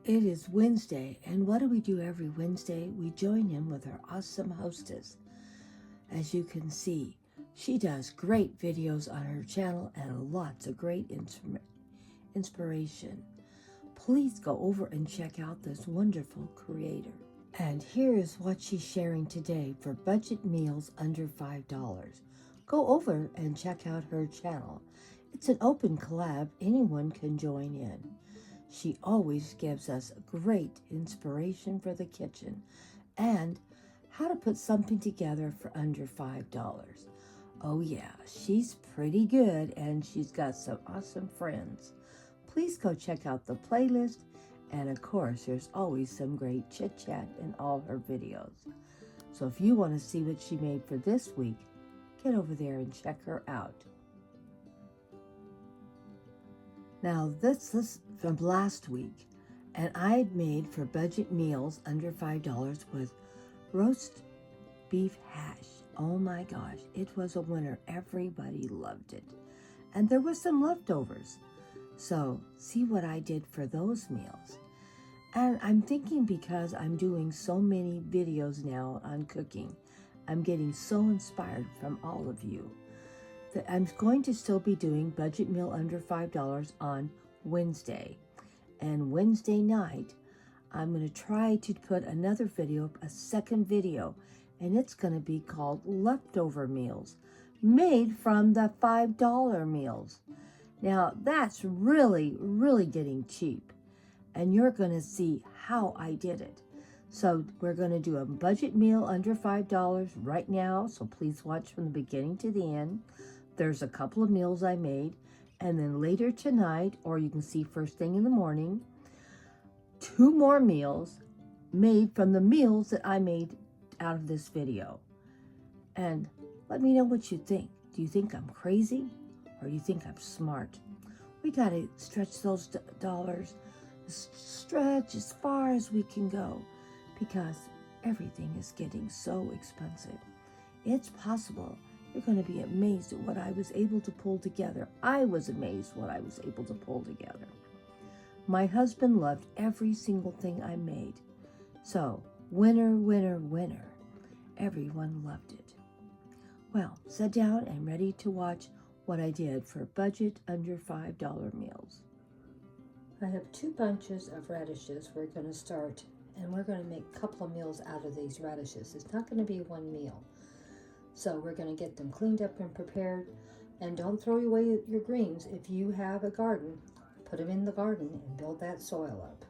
It is Wednesday, and what do we do every Wednesday? We join in with our awesome hostess. As you can see, she does great videos on her channel and lots of great inspiration. Please go over and check out this wonderful creator. And here is what she's sharing today for budget meals under $5. Go over and check out her channel. It's an open collab, anyone can join in. She always gives us great inspiration for the kitchen and how to put something together for under $5. Oh yeah, she's pretty good and she's got some awesome friends. Please go check out the playlist, and of course there's always some great chit chat in all her videos. So if you want to see what she made for this week, get over there and check her out. Now this is from last week, and I had made for budget meals under $5 with roast beef hash. Oh my gosh, it was a winner. Everybody loved it. And there was some leftovers. So see what I did for those meals. And I'm thinking, because I'm doing so many videos now on cooking, I'm getting so inspired from all of you, that I'm going to still be doing budget meal under $5 on Wednesday. And Wednesday night, I'm going to try to put another video, a second video, and it's going to be called Leftover Meals, made from the $5 meals. Now, that's really, really getting cheap, and you're going to see how I did it. So we're going to do a budget meal under $5 right now, so please watch from the beginning to the end. There's a couple of meals I made, and then later tonight, or you can see first thing in the morning, 2 more meals made from the meals that I made out of this video. And let me know what you think. Do you think I'm crazy, or do you think I'm smart? We got to stretch those dollars, stretch as far as we can go, because everything is getting so expensive. It's possible. You're going to be amazed at what I was able to pull together. I was amazed what I was able to pull together. My husband loved every single thing I made. So, winner, winner, winner. Everyone loved it. Well, sit down and ready to watch what I did for budget under $5 meals. I have 2 bunches of radishes we're going to start, and we're going to make a couple of meals out of these radishes. It's not going to be one meal. So we're going to get them cleaned up and prepared. And don't throw away your greens. If you have a garden, put them in the garden and build that soil up.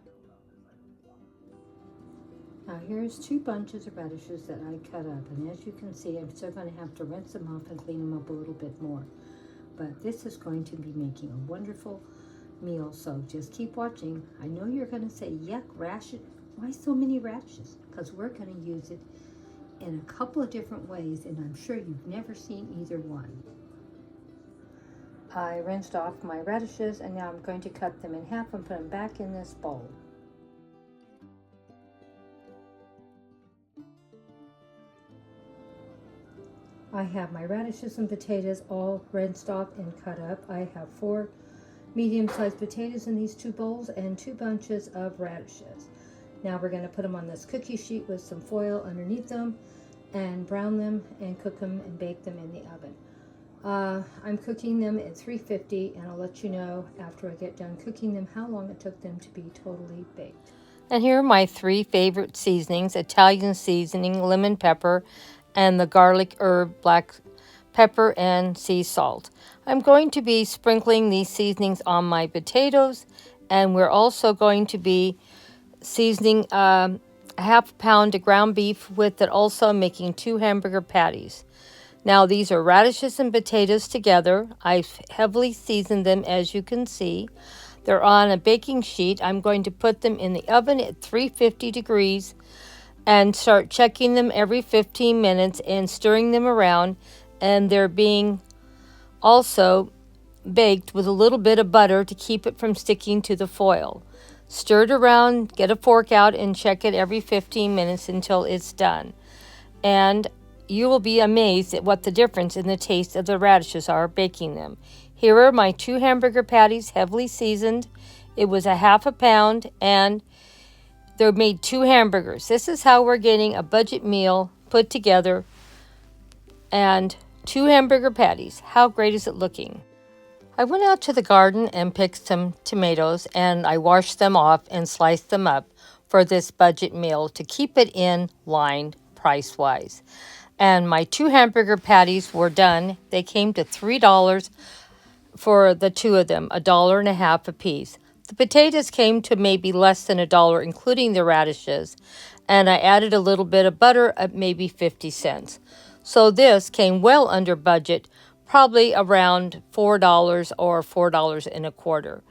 Now here's 2 bunches of radishes that I cut up. And as you can see, I'm still going to have to rinse them off and clean them up a little bit more. But this is going to be making a wonderful meal. So just keep watching. I know you're going to say, yuck, radishes. Why so many radishes? Because we're going to use it in a couple of different ways, and I'm sure you've never seen either one. I rinsed off my radishes, and now I'm going to cut them in half and put them back in this bowl. I have my radishes and potatoes all rinsed off and cut up. I have 4 medium-sized potatoes in these 2 bowls and 2 bunches of radishes. Now we're going to put them on this cookie sheet with some foil underneath them and brown them and cook them and bake them in the oven. I'm cooking them at 350, and I'll let you know after I get done cooking them how long it took them to be totally baked. And here are my 3 favorite seasonings: Italian seasoning, lemon pepper, and the garlic herb black pepper and sea salt. I'm going to be sprinkling these seasonings on my potatoes, and we're also going to be seasoning a half pound of ground beef with it, also making 2 hamburger patties. Now these are radishes and potatoes together. I've heavily seasoned them, as you can see. They're on a baking sheet. I'm going to put them in the oven at 350 degrees and start checking them every 15 minutes and stirring them around, and they're being also baked with a little bit of butter to keep it from sticking to the foil. Stir it around, get a fork out, and check it every 15 minutes until it's done. And you will be amazed at what the difference in the taste of the radishes are baking them. Here are my 2 hamburger patties, heavily seasoned. It was a half a pound, and They made 2 hamburgers. This is how we're getting a budget meal put together. And 2 hamburger patties. How great is it looking? I went out to the garden and picked some tomatoes, and I washed them off and sliced them up for this budget meal to keep it in line price-wise. And my 2 hamburger patties were done. They came to $3 for the 2 of them, $1.50 a piece. The potatoes came to maybe less than $1, including the radishes, and I added a little bit of butter at maybe 50 cents. So this came well under budget, probably around $4 or $4.25.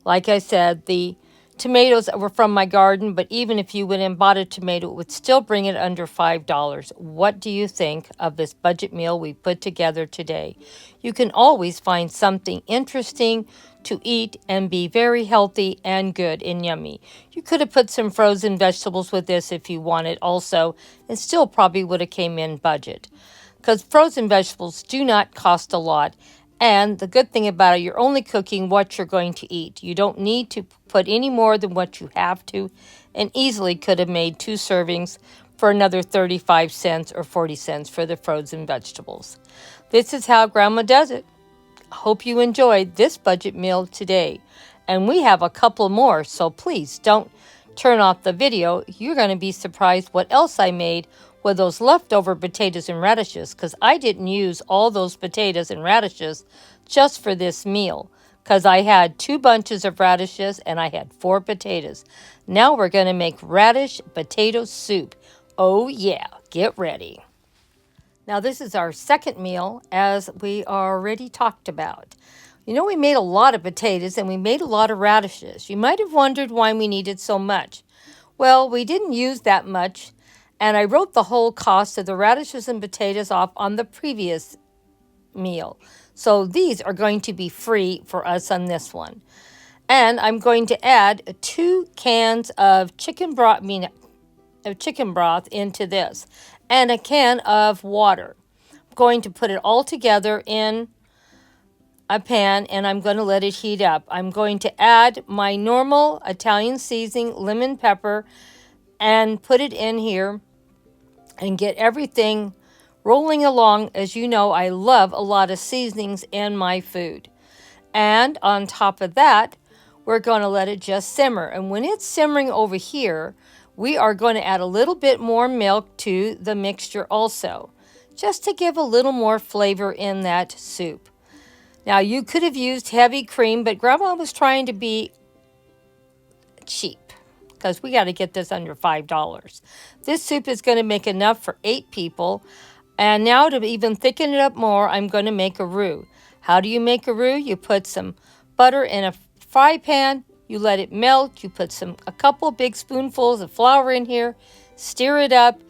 Like I said, the tomatoes were from my garden, but even if you went and bought a tomato, it would still bring it under $5. What do you think of this budget meal we put together today? You can always find something interesting to eat and be very healthy and good and yummy. You could have put some frozen vegetables with this if you wanted also, and still probably would have came in budget. Because frozen vegetables do not cost a lot. And the good thing about it, you're only cooking what you're going to eat. You don't need to put any more than what you have to, and easily could have made 2 servings for another 35 cents or 40 cents for the frozen vegetables. This is how Grandma does it. I hope you enjoyed this budget meal today. And we have a couple more, so please don't turn off the video. You're going to be surprised what else I made with those leftover potatoes and radishes, because I didn't use all those potatoes and radishes just for this meal, because I had 2 bunches of radishes and I had 4 potatoes. Now we're going to make radish potato soup. Oh yeah, get ready. Now this is our second meal, as we already talked about. You know, we made a lot of potatoes and we made a lot of radishes. You might have wondered why we needed so much. Well, we didn't use that much, and I wrote the whole cost of the radishes and potatoes off on the previous meal. So these are going to be free for us on this one. And I'm going to add 2 cans of chicken broth into this, and a can of water. I'm going to put it all together in a pan, and I'm going to let it heat up. I'm going to add my normal Italian seasoning, lemon pepper, and put it in here and get everything rolling along. As you know, I love a lot of seasonings in my food. And on top of that, we're going to let it just simmer. And when it's simmering over here, we are going to add a little bit more milk to the mixture also, just to give a little more flavor in that soup. Now, you could have used heavy cream, but Grandma was trying to be cheap, because we got to get this under $5. This soup is going to make enough for 8 people. And now to even thicken it up more, I'm going to make a roux. How do you make a roux? You put some butter in a fry pan, you let it melt, you put a couple big spoonfuls of flour in here, stir it up,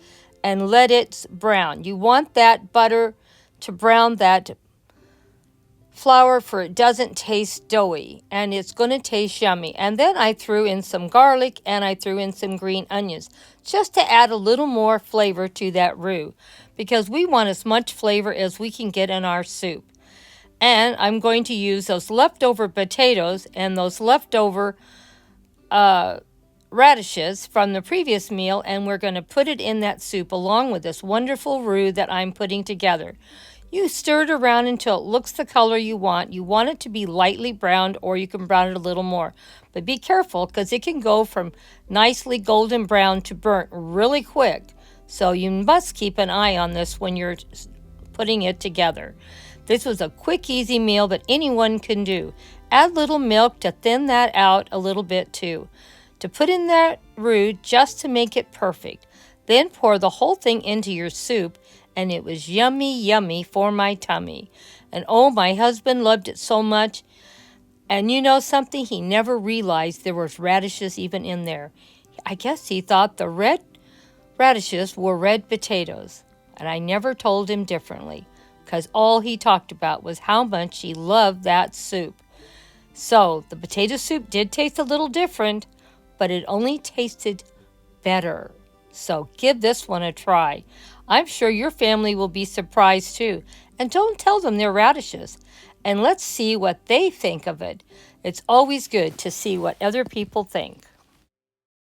and let it brown. You want that butter to brown that flour, for it doesn't taste doughy, and it's going to taste yummy. And then I threw in some garlic and I threw in some green onions, just to add a little more flavor to that roux, because we want as much flavor as we can get in our soup. And I'm going to use those leftover potatoes and those leftover radishes from the previous meal, and we're going to put it in that soup along with this wonderful roux that I'm putting together. You stir it around until it looks the color you want. You want it to be lightly browned, or you can brown it a little more. But be careful, because it can go from nicely golden brown to burnt really quick. So you must keep an eye on this when you're putting it together. This was a quick, easy meal that anyone can do. Add little milk to thin that out a little bit too, to put in that roux just to make it perfect. Then pour the whole thing into your soup, and it was yummy, yummy for my tummy. And oh, my husband loved it so much. And you know something? He never realized there was radishes even in there. I guess he thought the red radishes were red potatoes. And I never told him differently, because all he talked about was how much he loved that soup. So the potato soup did taste a little different, but it only tasted better. So give this one a try. I'm sure your family will be surprised too. And don't tell them they're radishes. And let's see what they think of it. It's always good to see what other people think.